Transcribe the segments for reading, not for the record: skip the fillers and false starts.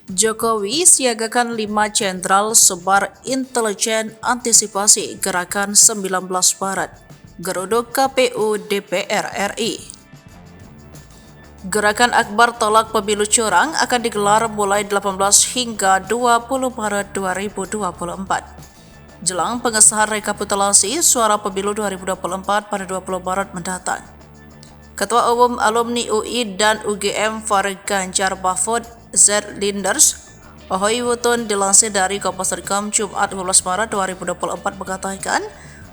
Jokowi siagakan 5 jenderal sebar intelijen antisipasi gerakan 19 Maret. Geruduk KPU DPR RI. Gerakan Akbar Tolak Pemilu Curang akan digelar mulai 18 hingga 20 Maret 2024. Jelang pengesahan rekapitulasi suara pemilu 2024 pada 20 Maret mendatang. Ketua Umum Alumni UI dan UGM Farid Ganjar Mahfud Z. Linders Ohoiwutun dilansir dari Kompas.com Jumat 15 Maret 2024 mengatakan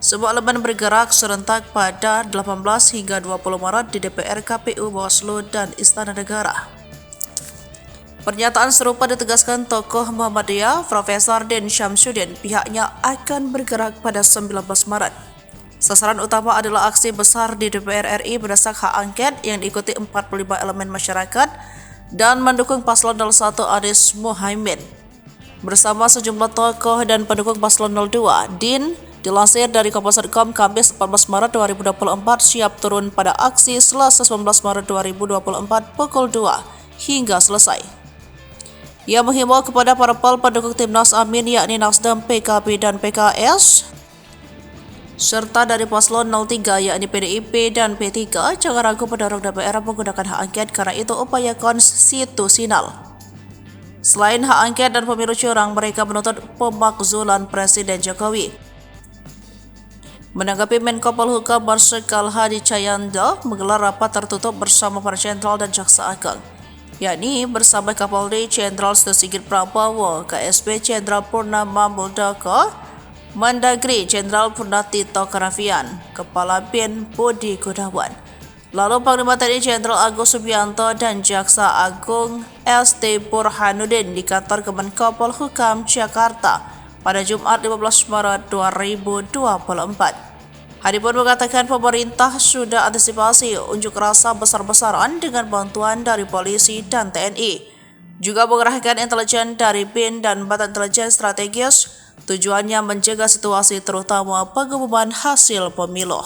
semua elemen bergerak serentak pada 18 hingga 20 Maret di DPR, KPU, Bawaslu, dan Istana Negara. Pernyataan serupa ditegaskan tokoh Muhammadiyah Profesor Din Syamsuddin, pihaknya akan bergerak pada 19 Maret. Sasaran utama adalah aksi besar di DPR RI berdasarkan hak angket yang diikuti 45 elemen masyarakat dan mendukung paslon 01 Anies Muhaimin. Bersama sejumlah tokoh dan pendukung paslon 02, Din dilansir dari Kompas.com Kamis 14 Maret 2024 siap turun pada aksi Selasa 19 Maret 2024 pukul 2 hingga selesai. Ia menghimbau kepada para pendukung Timnas Amin yakni Nasdem, PKB, dan PKS serta dari paslon 03 yakni PDIP dan P3 jangan ragu mendorong DPR menggunakan hak angket karena itu upaya konstitusional. Selain hak angket dan pemilu curang, mereka menuntut pemakzulan Presiden Jokowi. Menanggapi Menko Polhukam Marsikal Hadi Cahyanto menggelar rapat tertutup bersama para jenderal dan jaksa agung, yakni bersama Kapolri Jenderal Sigit Prabowo, KSP Jenderal Purnama Muldoko, Mendagri Jenderal Purnatito Karnavian, Kepala BIN Budi Gunawan, lalu Panglima TNI Jenderal Agus Subianto dan Jaksa Agung ST Burhanuddin di kantor Kemenko Polhukam Jakarta pada Jumat 15 Maret 2024. Hadi pun mengatakan pemerintah sudah antisipasi unjuk rasa besar-besaran dengan bantuan dari polisi dan TNI, juga mengerahkan intelijen dari BIN dan Badan Intelijen Strategis. Tujuannya menjaga situasi terutama pengumuman hasil pemilu.